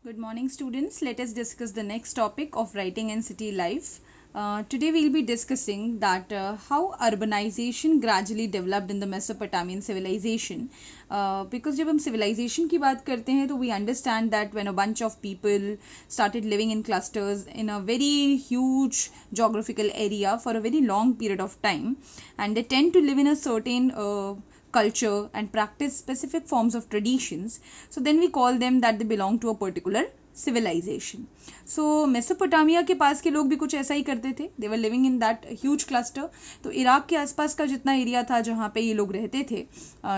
Good morning, students. Let us discuss the next topic of writing and city life. Today we'll be discussing that how urbanization gradually developed in the Mesopotamian civilization. Because जब हम civilization की बात करते हैं तो we understand that when a bunch of people started living in clusters in a very huge geographical area for a very long period of time, and they tend to live in a certain culture and practice specific forms of traditions, so then we call them that they belong to a particular civilization. So Mesopotamia के पास के लोग भी कुछ ऐसा ही करते थे. They were living in that huge cluster. तो Iraq के आसपास का जितना एरिया था जहाँ पे ये लोग रहते थे,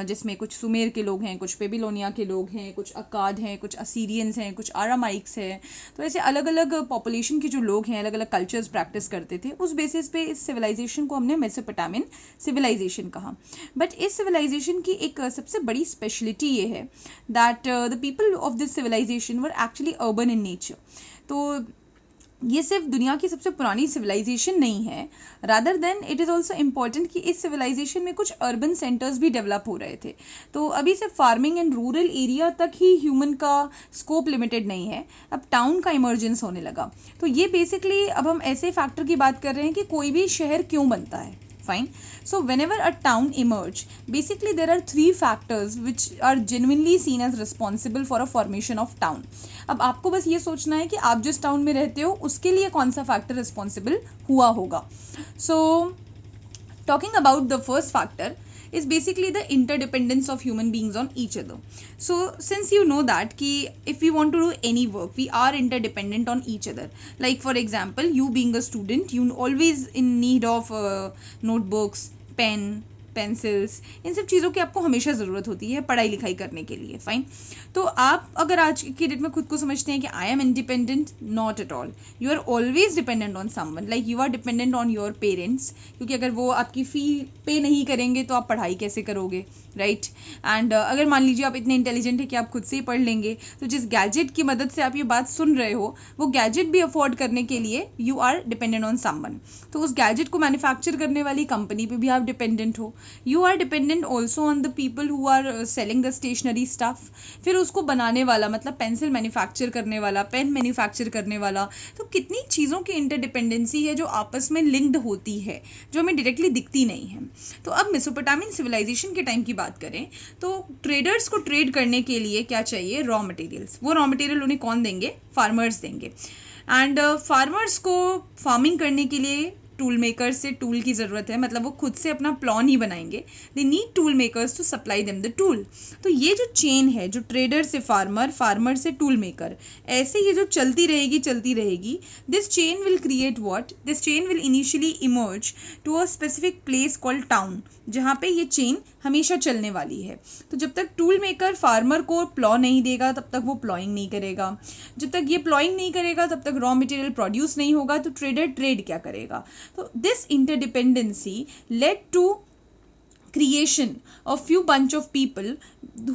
जिसमें कुछ सुमेर के लोग हैं, कुछ बेबीलोनिया के लोग हैं, कुछ अक्काद हैं, कुछ असीरियंस हैं, कुछ आरामाइक्स हैं. तो ऐसे अलग अलग पॉपुलेशन के जो लोग हैं अलग अलग कल्चर्स प्रैक्टिस करते थे. उस बेसिस पे इस सिविलाइजेशन को हमने मेसोपोटामियन सिविलाइजेशन कहा. बट इस सिविलाइजेशन की एक सबसे बड़ी स्पेशलिटी ये है that the people of this civilization were actually urban in nature. तो ये सिर्फ दुनिया की सबसे पुरानी सिविलाइजेशन नहीं है, rather than it is also important कि इस सिविलाइजेशन में कुछ अर्बन सेंटर्स भी डेवलप हो रहे थे. तो अभी सिर्फ फार्मिंग एंड रूरल एरिया तक ही ह्यूमन का स्कोप लिमिटेड नहीं है, अब टाउन का इमर्जेंस होने लगा. तो ये बेसिकली अब हम ऐसे फैक्टर की बात कर रहे हैं कि कोई भी शहर क्यों बनता है. Fine. So whenever a town emerge, basically there are three factors which are genuinely seen as responsible for a formation of town. अब आपको बस ये सोचना है कि आप जिस टाउन में रहते हो उसके लिए कौन सा फैक्टर रिस्पॉन्सिबल हुआ होगा. So talking about the first factor is basically the interdependence of human beings on each other. So since you know that ki if we want to do any work we are interdependent on each other. Like for example, you being a student, you always in need of notebooks, pen, pencils, इन सब चीज़ों की आपको हमेशा ज़रूरत होती है पढ़ाई लिखाई करने के लिए. फाइन. तो आप अगर आज की डेट में खुद को समझते हैं कि I am independent, not at all. You are always dependent on someone. Like you are dependent on your parents, क्योंकि अगर वो आपकी फ़ी पे नहीं करेंगे तो आप पढ़ाई कैसे करोगे, राइट. एंड अगर मान लीजिए आप इतने इंटेलिजेंट है कि आप खुद से ही पढ़ लेंगे, तो जिस गैजेट की मदद से आप ये बात सुन रहे हो वो गैजेट भी अफोर्ड करने के लिए you are dependent on someone. तो उस गैजेट को मैन्युफैक्चर करने वाली कंपनी पे भी आप डिपेंडेंट हो. You are dependent also on the people who are selling the stationery stuff. फिर उसको बनाने वाला मतलब पेंसिल मैन्युफैक्चर करने वाला, पेन मैन्युफैक्चर करने वाला. तो कितनी चीज़ों की इंटरडिपेंडेंसी है जो आपस में लिंक्ड होती है, जो हमें डायरेक्टली दिखती नहीं है. तो अब मेसोपोटामियन सिविलाइजेशन के टाइम की बात करें तो ट्रेडर्स को ट्रेड करने के लिए क्या चाहिए? Raw materials. वो रॉ मटेरियल उन्हें कौन देंगे? फार्मर्स देंगे. एंड फार्मर्स को फार्मिंग करने के लिए टूल मेकर्स से टूल की ज़रूरत है, मतलब वो खुद से अपना प्लॉन ही बनाएंगे. They need tool makers to supply them the tool. तो ये जो चेन है, जो ट्रेडर से फार्मर, फार्मर से टूल मेकर, ऐसे ये जो चलती रहेगी, this chain will create what? This chain will initially emerge to a specific place called town, जहाँ पे ये चेन हमेशा चलने वाली है. तो जब तक टूल मेकर फार्मर को प्लॉ नहीं देगा तब तक वो प्लॉइंग नहीं करेगा. जब तक ये प्लॉइंग नहीं करेगा तब तक रॉ मटेरियल प्रोड्यूस नहीं होगा. तो ट्रेडर ट्रेड क्या करेगा? So this interdependency led to creation of few bunch of people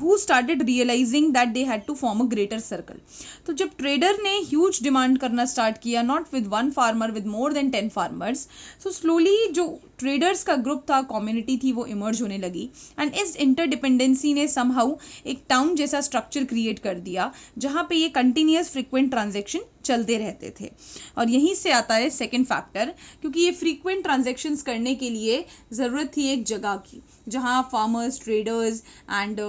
who started realizing that they had to form a greater circle. तो जब ट्रेडर ने ह्यूज डिमांड करना स्टार्ट किया, not with one farmer, with more than 10 farmers, so slowly जो traders का group था, community थी, वो इमर्ज होने लगी. एंड इस इंटरडिपेंडेंसी ने समहाउ एक टाउन जैसा स्ट्रक्चर क्रिएट कर दिया जहाँ पे ये कंटिन्यूस फ्रीक्वेंट ट्रांजेक्शन चलते रहते थे. और यहीं से आता है सेकेंड फैक्टर, क्योंकि ये फ्रीक्वेंट ट्रांजेक्शन्स करने के लिए ज़रूरत थी एक जगह की जहाँ farmers, traders and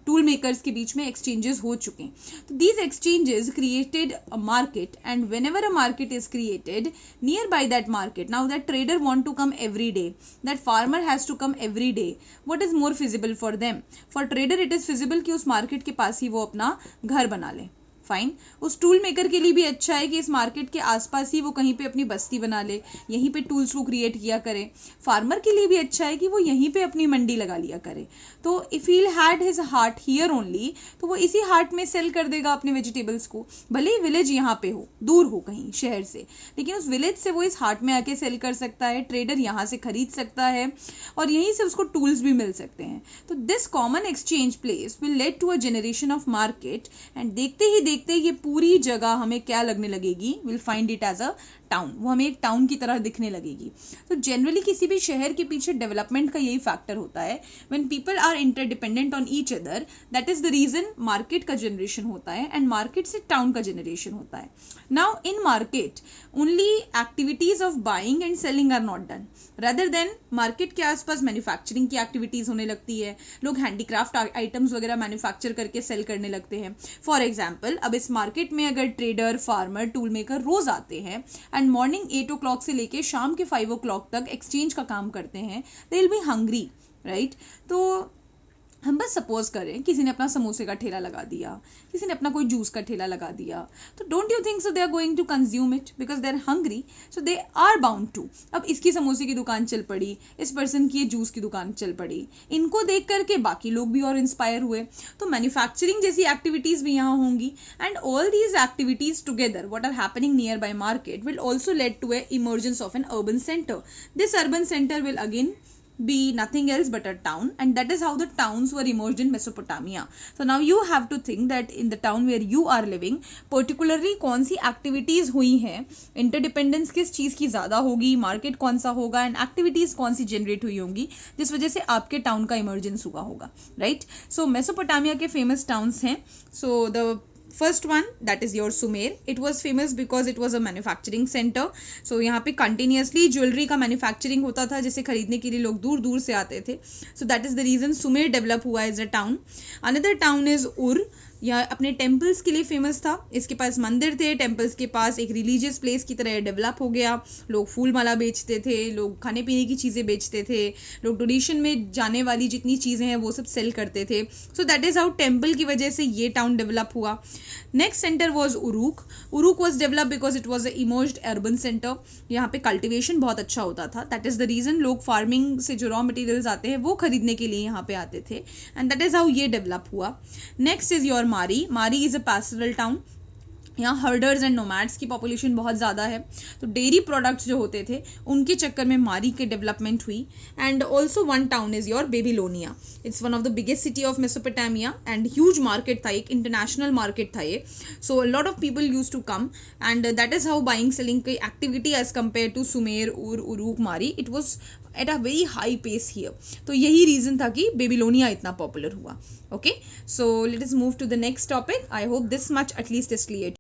tool makers के बीच में एक्सचेंजेस हो चुके हैं. तो these exchanges created a market, and whenever a market is created, nearby that market, now that trader want to come every day, that farmer has to come every day, what is more feasible for them? For trader it is feasible कि उस market के पास ही वो अपना घर बना ले. Fine. उस tool maker के लिए भी अच्छा है कि इस मार्केट के आसपास ही वो कहीं पे अपनी बस्ती बना ले, यहीं पे टूल्स को क्रिएट किया करे. फार्मर के लिए भी अच्छा है कि वो यहीं पे अपनी मंडी लगा लिया करे. तो if he had his heart here only, तो वो इसी हार्ट में सेल कर देगा अपने वेजिटेबल्स को. भले ही विलेज यहाँ पे हो, दूर हो कहीं शहर से, लेकिन उस विलेज से वो इस हार्ट में आके सेल कर सकता है. ट्रेडर यहाँ से खरीद सकता है और यहीं से उसको टूल्स भी मिल सकते हैं. तो this common exchange place will lead to a generation of market. And देखते ही देखते ये पूरी जगह हमें क्या लगने लगेगी? Will find it as a town, वो हमें एक टाउन की तरह दिखने लगेगी। तो जनरली किसी भी शहर के पीछे डेवलपमेंट का यही फैक्टर होता है, when people are interdependent on each other, that is the reason market का जनरेशन होता है एंड मार्केट से टाउन का जनरेशन होता है। Now in market only activities of buying and selling are not done, rather than market के आसपास manufacturing की एक्टिविटीज होने लगती है, लोग हैंडीक्राफ्ट आइटम्स वगैरह मैन्युफैक्चर करके सेल करने लगते हैं। फॉर एग्जाम्पल, अब इस मार्केट में अगर ट्रेडर, फार्मर, टूल मेकर रोज आते हैं एंड मॉर्निंग 8 o'clock से लेके शाम के 5 o'clock तक एक्सचेंज का काम करते हैं, they will be hungry, right. तो हम बस सपोज करें किसी ने अपना समोसे का ठेला लगा दिया, किसी ने अपना कोई जूस का ठेला लगा दिया, तो don't you think so they are going to consume it because they are hungry, so they are bound to. अब इसकी समोसे की दुकान चल पड़ी, इस पर्सन की ये जूस की दुकान चल पड़ी, इनको देख करके बाकी लोग भी और इंस्पायर हुए, तो मैन्युफैक्चरिंग जैसी एक्टिविटीज भी यहाँ होंगी and all these activities together what are happening nearby market will also lead to a emergence of an urban centre. This urban centre will again be nothing else but a town, and that is how the towns were emerged in Mesopotamia. So now you have to think that in the town where you are living, particularly कौन सी activities हुई हैं, interdependence किस चीज़ की ज़्यादा होगी, market कौन सा होगा and activities कौन सी generate हुई होंगी जिस वजह से आपके town का emergence हुआ होगा, right? So Mesopotamia के famous towns हैं, so the first one that is your Sumer. It was famous because it was a manufacturing center. So यहाँ पे continuously ज्वेलरी का मैन्युफैक्चरिंग होता था जिसे खरीदने के लिए लोग दूर दूर से आते थे. So that is the reason Sumer develop हुआ as a town. Another town is Ur. यह अपने टेम्पल्स के लिए फेमस था, इसके पास मंदिर थे, टेम्पल्स के पास एक रिलीजियस प्लेस की तरह डेवलप हो गया. लोग फूल माला बेचते थे, लोग खाने पीने की चीज़ें बेचते थे, लोग ट्रेडिशन में जाने वाली जितनी चीज़ें हैं वो सब सेल करते थे. So that is how temple की वजह से ये टाउन डेवलप हुआ. Next centre was Uruk. Uruk was develop because it was a emerged urban centre. यहाँ पे कल्टिवेशन बहुत अच्छा होता था, दैट इज़ द रीज़न लोग फार्मिंग से जो रॉ मटेरियल्स आते हैं वो खरीदने के लिए यहाँ पे आते थे एंड दैट इज़ हाउ ये डेवलप हुआ. नेक्स्ट इज़ योर मारी. मारी इज़ अ पैस्टोरल टाउन. यहाँ हर्डर्स एंड नोमैड्स की पॉपुलेशन बहुत ज़्यादा है, तो डेयरी प्रोडक्ट्स जो होते थे उनके चक्कर में मारी के डेवलपमेंट हुई. And also one town is your Babylonia. It's one of the biggest city of Mesopotamia and huge market था, एक इंटरनेशनल मार्केट था ये. So lot of people use to come and that is how buying selling की activity as compare to Sumer, Ur, Uruk, Mari, it was at a very high pace here. तो यही रीज़न था कि Babylonia इतना popular हुआ. Okay, so let us move to the next topic. I hope this much at least is clear.